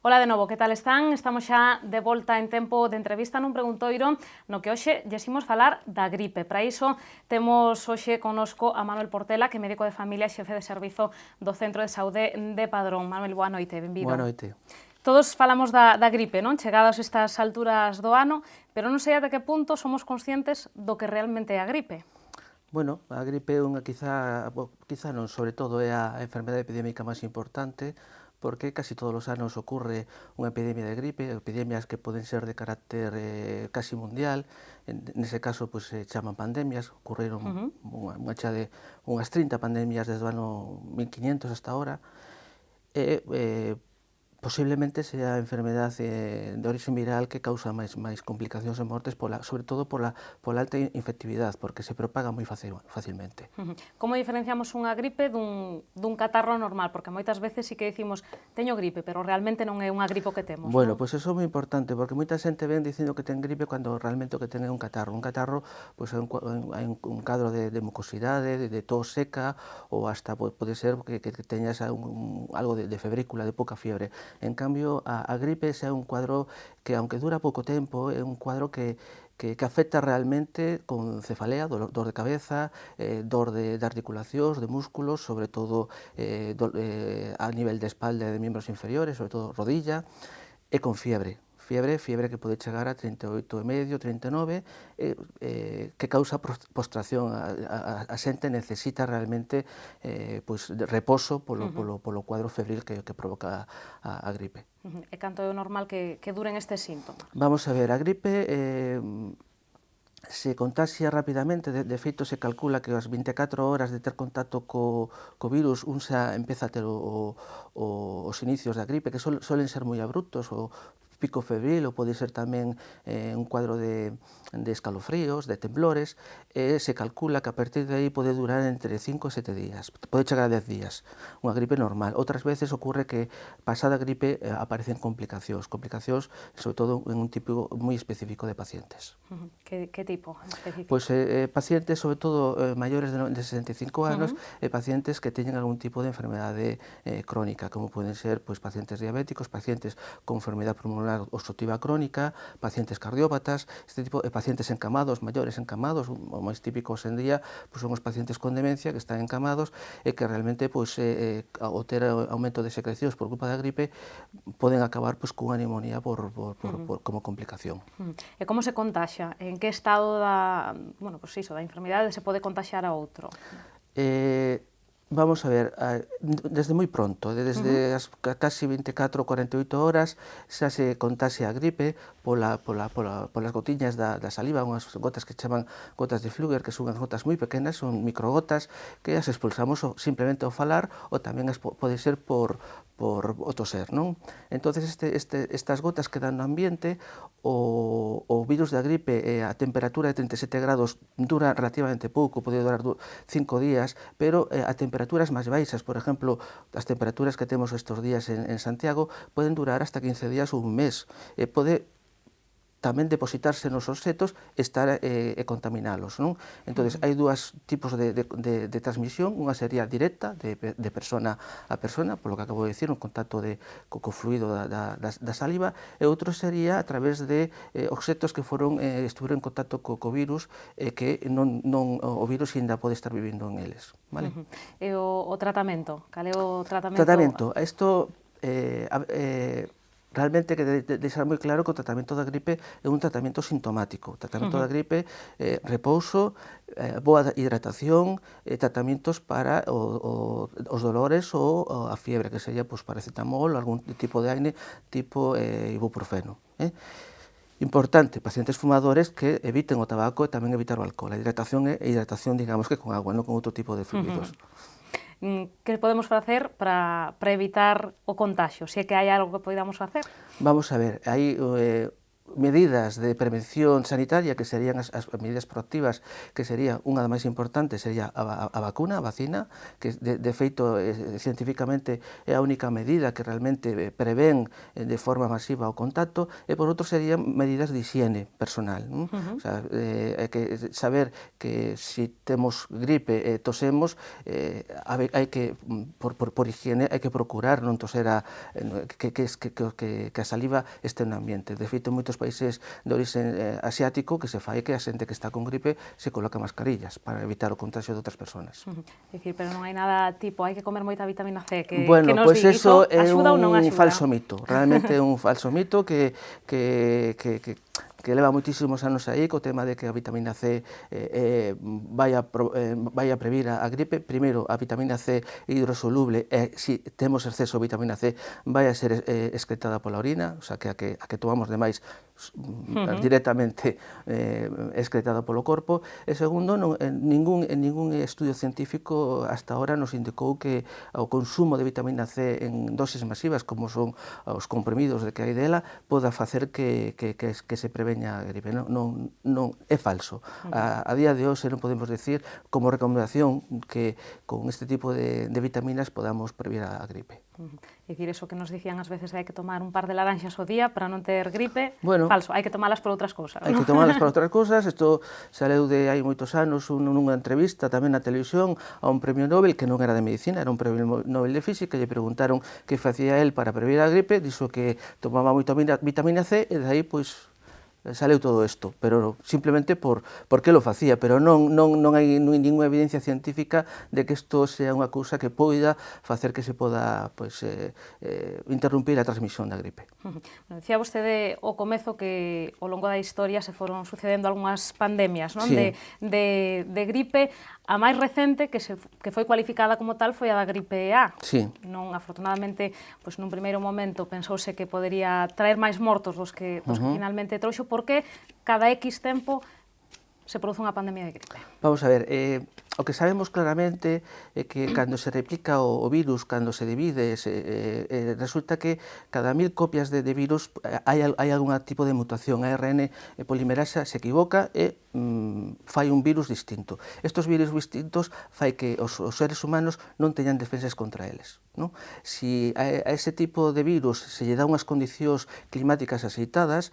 Ola de novo, que tal están? Estamos xa de volta en tempo de entrevista nun preguntoiro no que hoxe lles imos falar da gripe. Para iso temos hoxe conosco a Manuel Portela, que é médico de familia e xefe de servizo do Centro de Saúde de Padrón. Manuel, boa noite, benvido. Boa noite. Todos falamos da gripe, non? Chegadas estas alturas do ano, pero non sei até que punto somos conscientes do que realmente é a gripe. Bueno, a gripe é unha quizá non, sobre todo é a enfermedade epidémica máis importante, porque casi todos os anos ocurre unha epidemia de gripe, epidemias que poden ser de carácter casi mundial. Nese caso, pois, se chaman pandemias, ocurreron unha xa de unhas 30 pandemias desde o ano 1500 hasta ahora. Posiblemente sea a enfermedade de orixe viral que causa máis complicacións e mortes, sobre todo pola alta infectividade, porque se propaga moi facilmente. Como diferenciamos unha gripe dun catarro normal? Porque moitas veces sí que dicimos teño gripe, pero realmente non é unha gripe que temos, Bueno, non? pois iso é moi importante, porque moita xente ven dicindo que ten gripe cando realmente o que ten é un catarro. Un catarro pois, é un cadro de mucosidade, de tos seca, ou hasta pode ser que teñas algo de febrícula, de pouca fiebre. En cambio, a gripe xa é un cuadro que, aunque dura pouco tempo, é un cuadro que afecta realmente con cefalea, dor de cabeza, dor de articulacións, de músculos, sobre todo a nivel de espalda e de membros inferiores, sobre todo rodilla, e con fiebre que pode chegar a 38,5, 39, que causa postración. A xente necesita realmente pois, de reposo polo cuadro febril que provoca a gripe. E canto é o normal que duren estes síntomas? Vamos a ver, a gripe se contaxia rapidamente, de feito se calcula que ás 24 horas de ter contacto co virus un xa empeza a ter os inicios da gripe, que solen ser moi abruptos, o pico febril, ou pode ser tamén un cuadro de escalofríos, de temblores, e se calcula que a partir de aí pode durar entre 5 e 7 días, pode chegar a 10 días, unha gripe normal. Outras veces ocurre que pasada a gripe aparecen complicacións sobre todo en un tipo moi específico de pacientes. Que tipo específico? Pois pacientes, sobre todo maiores de 65 anos, e pacientes que teñen algún tipo de enfermedade crónica, como poden ser pois, pacientes diabéticos, pacientes con enfermedade pulmonar obstructiva crónica, pacientes cardiópatas, este tipo de pacientes encamados, maiores encamados, o máis típico hoxe en día pois, son os pacientes con demencia que están encamados e que realmente pois, ao ter aumento de secrecións por culpa da gripe poden acabar pois, cunha neumonía como complicación. E como se contaxa? En que estado da enfermidade se pode contaxar a outro? Vamos a ver, desde moi pronto, desde as casi 24 ou 48 horas xa se contaxia a gripe polas gotiñas da saliva, unhas gotas que chaman gotas de Flügger, que son unhas gotas moi pequenas, son microgotas que as expulsamos simplemente ao falar, ou tamén pode ser por o toser, non? Entón, estas gotas quedan no ambiente, o virus da gripe a temperatura de 37 grados dura relativamente pouco, pode durar 5 días, pero a temperaturas máis baixas, por exemplo, as temperaturas que temos estes días en Santiago, poden durar hasta 15 días ou un mes. Pode tamén depositarse nos obxetos e estar e contaminálos, non? Entón, hai dúas tipos de transmisión, unha sería directa, de persona a persona, polo que acabo de dicir, un contacto co fluido da saliva, e outro sería a través de obxetos que estuveron en contacto co virus e que o virus ainda pode estar vivindo en eles. E o tratamento? Cal é o tratamento? Tratamento. Isto realmente que deixar moi claro que o tratamento da gripe é un tratamento sintomático. O tratamento da gripe repouso, boa hidratación, tratamientos para os dolores ou a fiebre, que sería paracetamol, algún tipo de AINE, tipo ibuprofeno. Importante, pacientes fumadores que eviten o tabaco e tamén evitar o alcohol. A hidratación é hidratación, digamos que con agua, non con outro tipo de fluidos. Que podemos facer para evitar o contaxio? Se é que hai algo que podamos facer? Vamos a ver, hai medidas de prevención sanitaria, que serían as medidas proactivas, que sería unha das máis importantes, sería a vacuna, a vacina, que de feito científicamente é a única medida que realmente prevén de forma masiva o contacto, e por outro serían medidas de higiene personal. O sea, hai que saber que se temos gripe e tosemos, hai que, por higiene, hai que procurar non toser que a saliva este no ambiente. De feito, en moitos países de orixe asiático que se fai que a xente que está con gripe se coloca mascarillas para evitar o contagio de outras persoas. É dicir, pero non hai nada tipo, hai que comer moita vitamina C, que bueno, nos pois di, eso iso axuda ou non axuda? falso mito, realmente é un falso mito que leva moitísimos anos aí co tema de que a vitamina C vai a previr a gripe. Primeiro, a vitamina C hidrosoluble, se temos exceso de vitamina C, vai a ser excretada pola orina, o sea, que a que tomamos demais directamente excretada polo corpo. E segundo, en ningún estudio científico hasta ahora nos indicou que o consumo de vitamina C en dosis masivas, como son os comprimidos de que hai dela, poda facer que se preveña a gripe. Non é falso. A día de hoxe non podemos decir como recomendación que con este tipo de vitaminas podamos prevenir a gripe. É dicir, eso que nos dicían ás veces hai que tomar un par de laranxas ao día para non ter gripe, bueno, falso, hai que tomalas por outras cousas. Hai que tomalas por outras cousas. Isto saleu de hai moitos anos nunha entrevista tamén na televisión a un premio Nobel que non era de medicina, era un premio Nobel de física, e lle preguntaron que facía el para prevenir a gripe, dixo que tomaba moita vitamina C, e de aí, pois, saleu todo isto, pero simplemente porque lo facía, pero non hai ninguna evidencia científica de que isto sea unha cousa que poida facer que se poda interrumpir a transmisión da gripe. Decía vostede ao comezo que ao longo da historia se foron sucedendo algunhas pandemias, non? Sí. De gripe. A máis recente que foi cualificada como tal foi a da gripe A. Sí. Non, afortunadamente, pois nun primeiro momento pensouse que podería traer máis mortos dos que finalmente trouxo, porque cada X tempo se produce unha pandemia de gripe. Vamos a ver, o que sabemos claramente é que cando se replica o virus, cando se divide, resulta que cada 1000 copias de virus hai algún tipo de mutación. A ARN polimerasa se equivoca e fai un virus distinto. Estos virus distintos fai que os seres humanos non teñan defensas contra eles. Si a ese tipo de virus se lle dá unhas condicións climáticas aceitadas,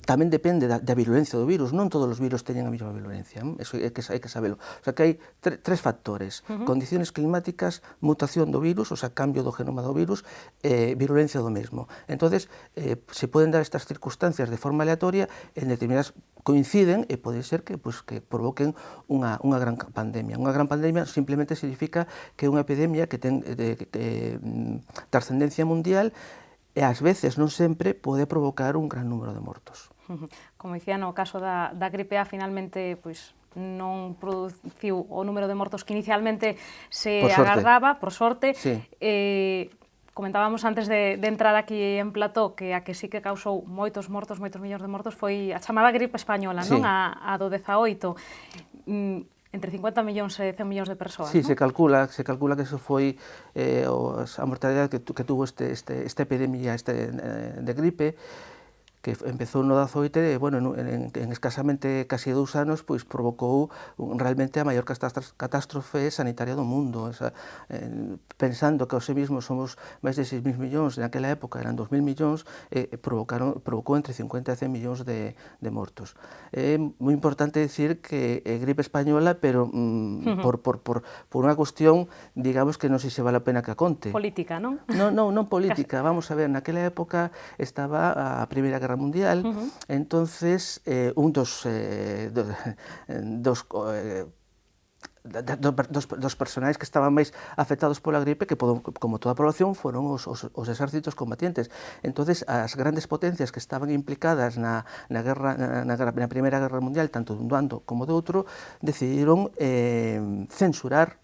tamén depende da virulencia do virus. Non todos os virus teñen a mesma virulencia, eso hai que sabelo. O sea, que hai tres factores: condiciones climáticas, mutación do virus, o sea, cambio do genoma do virus, virulencia do mesmo. Entonces, se poden dar estas circunstancias de forma aleatoria, en determinadas coinciden e pode ser que provoquen unha gran pandemia. Unha gran pandemia simplemente significa que é unha epidemia que ten trascendencia mundial e ás veces, non sempre, pode provocar un gran número de mortos. Como dicía, no caso da gripe A, finalmente, pois, non produciu o número de mortos que inicialmente se agardaba, por sorte. Sí. Comentábamos antes de entrar aquí en plató que a que sí que causou moitos millóns de mortos foi a chamada gripe española, non? A do 18. Entre 50 millóns e 100 millóns de persoas, sí, non? se calcula que eso foi a mortalidade que tuvo esta epidemia de gripe, que empezou no 18 e, bueno, en escasamente casi 2 anos, pois provocou realmente a maior catástrofe sanitaria do mundo. O sea, pensando que aos mesmos somos máis de 6.000 millóns, naquela época eran 2.000 millóns, provocou entre 50 e 100 millóns de mortos. É moi importante decir que é gripe española, pero por unha cuestión, digamos, que non sei se vale a pena que a conte. Política, non? Non política. Vamos a ver, naquela época estaba a Primeira Guerra Mundial, entonces un dos personaxes que estaban máis afectados pola gripe, que como toda a población, foron os exércitos combatientes. Entonces, as grandes potencias que estaban implicadas na Primeira Guerra Mundial, tanto dun bando como do outro, decidiron censurar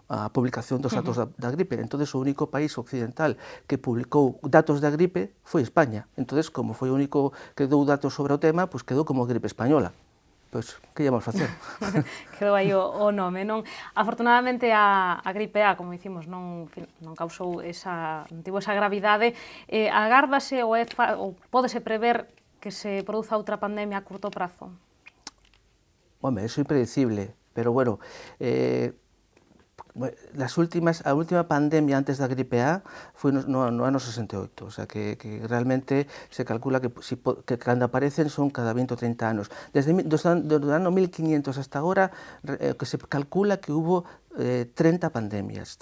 a publicación dos datos da gripe. Entonces, o único país occidental que publicou datos da gripe foi España. Entonces, como foi o único que dou datos sobre o tema, pois quedou como gripe española. pois, que íamos facer? Quedou aí o nome, non? Afortunadamente a gripe A, como dicimos, non causou non tivo esa gravidade. Agárdase ou pódese prever que se produza outra pandemia a curto prazo? Home, eso é impredecible, pero bueno, a última pandemia antes da gripe A foi no ano 68, o sea que realmente se calcula que cando aparecen son cada 20 ou 30 anos. Desde o ano 1500 hasta agora, que se calcula que hubo 30 pandemias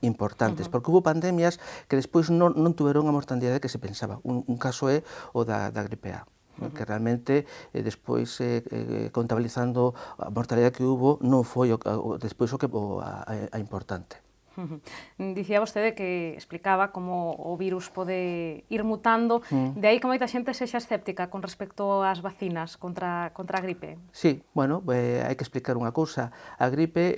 importantes, porque hubo pandemias que despois non tuveron a mortandade que se pensaba. Un caso é o da gripe A, que realmente despois contabilizando a mortalidade que hubo non foi despois a importante. Dicía vostede que explicaba como o virus pode ir mutando, de aí que moita xente sexa escéptica con respecto ás vacinas contra a gripe. Sí, bueno, hai que explicar unha cousa. A gripe,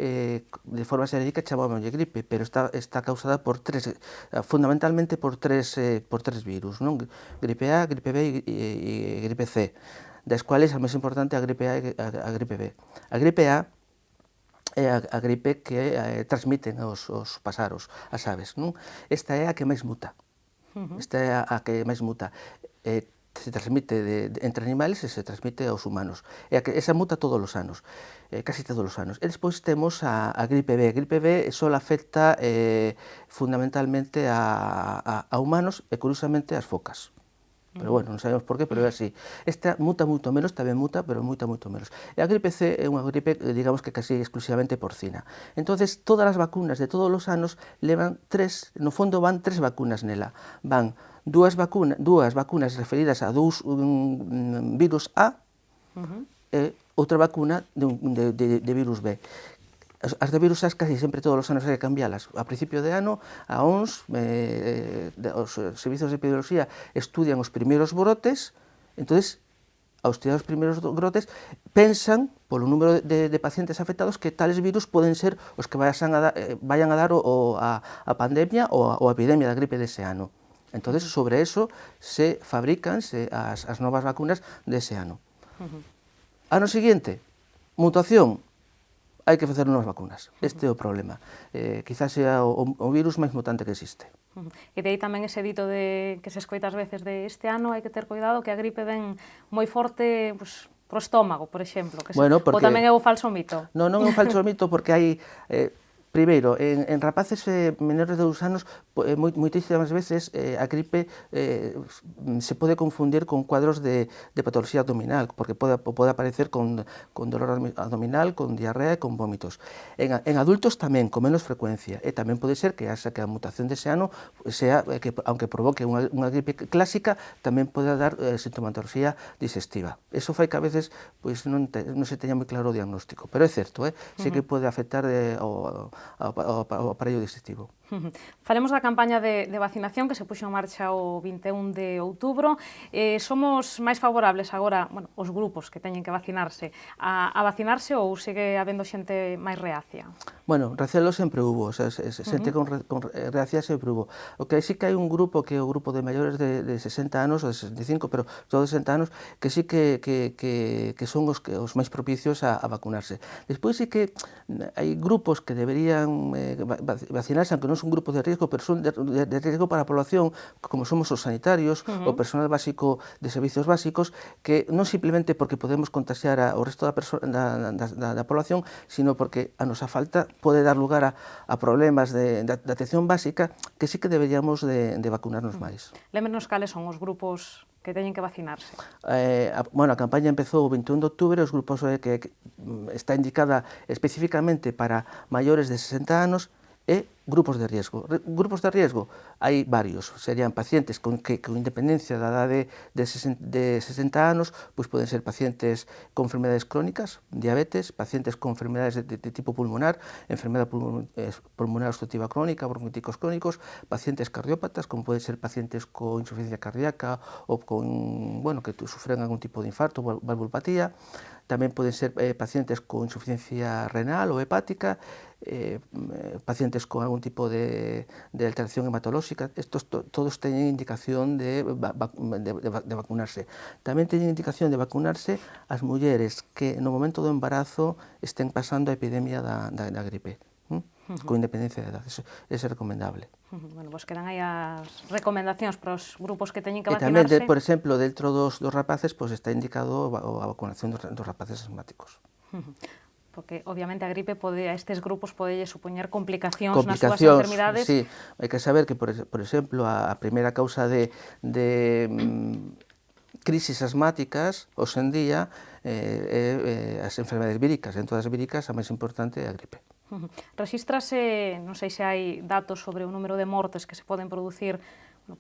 de forma xenérica, chamámoslle gripe, pero está causada fundamentalmente por tres virus, non? Gripe A, gripe B e gripe C, das cuales a máis importante a gripe A e a gripe B. A gripe A é a gripe que transmiten os paxaros, as aves, non? Esta é a que máis muta. Esta é a que máis muta. Se transmite entre animales e se transmite aos humanos. Esa muta todos os anos, casi todos os anos. E despois temos a gripe B. A gripe B só afecta fundamentalmente a humanos e, curiosamente, as focas. Pero bueno, non sabemos por qué, pero é así. Esta muta moito menos, tamén muta, pero moito menos. E a gripe C é unha gripe, digamos que casi exclusivamente porcina. Entonces, todas as vacunas de todos os anos levan no fondo van 3 vacunas nela. Van dúas vacunas referidas a dous virus A e outra vacuna de virus B. As de virus A casi sempre todos os anos hai que cambialas. A principio de ano, a OMS, os servizos de epidemioloxía estudian os primeiros brotes, entonces, ao estudiar os primeiros brotes, pensan, polo número de pacientes afectados, que tales virus poden ser os que vayan a dar a pandemia ou a epidemia da gripe dese ano. Entonces, sobre eso se fabrican as novas vacunas dese ano. Ano seguinte, mutación, hai que facer novas vacunas. Este é o problema. Quizás sea o virus máis mutante que existe. E de aí tamén ese dito que se escoita ás veces de este ano hai que ter cuidado que a gripe ven moi forte pro estómago, por exemplo. Ou tamén é o falso mito? Non é un falso mito porque hai... Primeiro, en rapaces menores de 2 anos, moitísimas veces a gripe se pode confundir con cuadros de patoloxía abdominal, porque pode aparecer con dolor abdominal, con diarrea e con vómitos. En adultos tamén, con menos frecuencia, e tamén pode ser que a mutación dese ano sea que, aunque provoque unha gripe clásica, tamén pode dar sintomatoloxía digestiva. Eso fai que a veces non se teña moi claro o diagnóstico, pero é certo, sí que pode afectar ao aparello digestivo. Falemos da campaña de vacinación que se puxo en marcha o 21 de outubro. Somos máis favorables agora, os grupos que teñen que vacinarse, a vacinarse ou sigue habendo xente máis reacia? Bueno, recelo sempre hubo, xente con reacia sempre hubo. O que sí que hai un grupo que é o grupo de maiores de 60 anos ou de 65, pero todos 60 anos, que sí que son os máis propicios a vacunarse. Despois sí que hai grupos que deberían vacinarse, aunque non son grupos de riesgo, pero son de riesgo para a población, como somos os sanitarios, o personal básico de servicios básicos, que non simplemente porque podemos contagiar ao resto da población, sino porque a nosa falta pode dar lugar a problemas de atención básica que sí que deberíamos de vacunarnos máis. Lémenos cales son os grupos que teñen que vacinarse. A campaña empezou o 21 de outubro, os grupos que está indicada especificamente para maiores de 60 anos, e grupos de riesgo. Grupos de riesgo hai varios, serían pacientes con independencia da idade de 60 anos, pois poden ser pacientes con enfermedades crónicas, diabetes, pacientes con enfermedades de tipo pulmonar, enfermedade pulmonar obstructiva crónica, bronquiticos crónicos, pacientes cardiópatas, como poden ser pacientes con insuficiencia cardíaca ou que sufren algún tipo de infarto, valvulopatía. tamén poden ser pacientes con insuficiencia renal ou hepática, pacientes con algún tipo de alteración hematolóxica. Estos todos teñen indicación de vacunarse. Tamén teñen indicación de vacunarse as mulleres que no momento do embarazo estén pasando a epidemia da gripe, con independencia de edad. Eso é recomendable. Bueno, pois quedan aí as recomendacións para os grupos que teñen que E tamén, vacinarse. por exemplo, dentro dos rapaces, está indicado a vacunación dos rapaces asmáticos. Porque, obviamente, a gripe a estes grupos pode supoñer complicacións nas súas enfermidades. Sí, hai que saber que, por exemplo, a primeira causa de crisis asmáticas, hoxe en día, as enfermedades víricas. En todas as víricas, a máis importante é a gripe. Rexístrase, non sei se hai datos sobre o número de mortes que se poden producir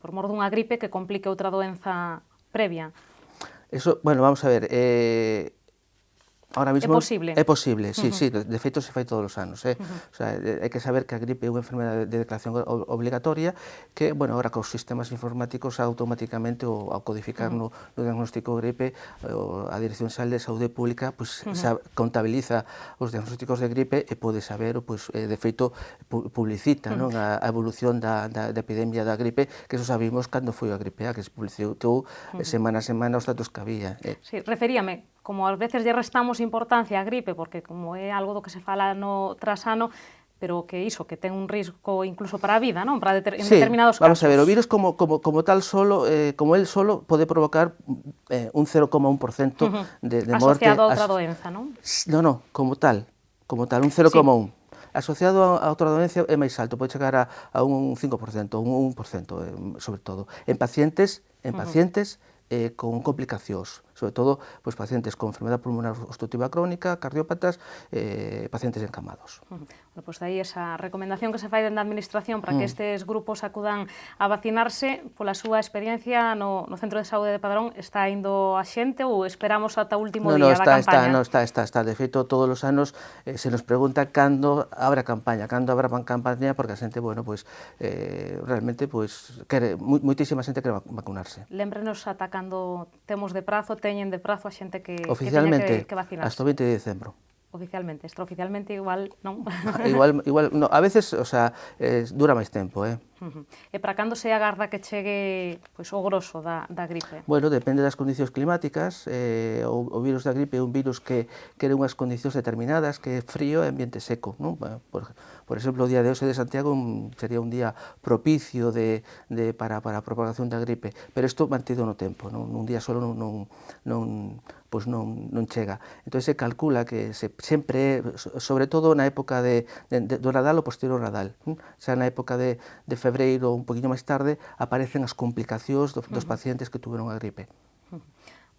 por mor dunha gripe que complique outra doenza previa. Eso, bueno, vamos a ver, ahora mismo É posible, sí, de feito se fai todos os anos, O sea, hai que saber que a gripe é unha enfermedade de declaración obligatoria que, bueno, agora cos sistemas informáticos automáticamente ao codificar no diagnóstico de gripe a Dirección Xeral de Saúde Pública contabiliza os diagnósticos de gripe e pode saber, de feito publicita a evolución da epidemia da gripe, que eso sabimos cando foi a gripe A, que se publicitou semana a semana os datos que había. Sí, referíame, como ás veces lle restamos importancia á gripe, porque como é algo do que se fala ano tras ano, pero que iso, que ten un risco incluso para a vida, non? Para en determinados casos. Vamos a ver, o virus como tal solo, como el solo, pode provocar un 0,1% de morte. Asociado a outra doenza, non? Non, como tal, un 0,1. Asociado a outra doenza é máis alto, pode chegar a un 5%, un 1%, sobre todo. En pacientes con complicacións, sobre todo pacientes con enfermedade pulmonar obstructiva crónica, cardiópatas, pacientes encamados. Bueno, pois aí esa recomendación que se fai dende a Administración para que estes grupos acudan a vacinarse, pola súa experiencia no Centro de Saúde de Padrón, está indo a xente ou esperamos ata o último día da campaña? Non, está. De feito, todos os anos se nos pregunta cando habrá campaña, porque a xente, bueno, realmente, quere, moitísima xente quere vacunarse. Lémbrenos ata cando temos de prazo, teñen de prazo a xente que teña que vacunarse. Hasta o 20 de decembro. Oficialmente, extraoficialmente igual non. Igual, no, a veces, dura máis tempo, E para cando se agarda que chegue o grosso da gripe? Bueno, depende das condicións climáticas. O virus da gripe é un virus que quere unhas condicións determinadas, que é frío e ambiente seco, non? Por exemplo, o día de hoxe de Santiago sería un día propicio para a propagación da gripe, pero isto mantido no tempo, un día solo non chega. Entón se calcula que sempre, sobre todo na época do Nadal ou posterior ao Nadal, xa na época de febreiro ou un poquinho máis tarde, aparecen as complicacións dos pacientes que tuveron a gripe.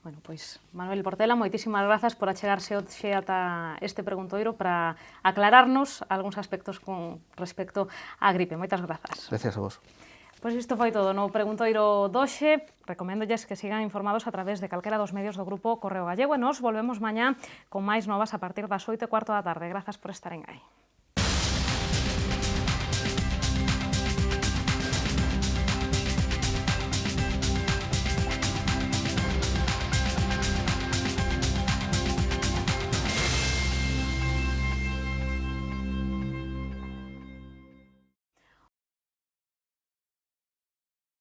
Bueno, pois, Manuel Portela, moitísimas grazas por achegarse hoxe ata este preguntoiro para aclararnos algúns aspectos con respecto á gripe. Moitas grazas. Gracias a vos. Pois isto foi todo no preguntoiro doxe. Recoméndolles que sigan informados a través de calquera dos medios do Grupo Correo Gallego e nos volvemos mañá con máis novas a partir das 8:15 da tarde. Grazas por estaren aí.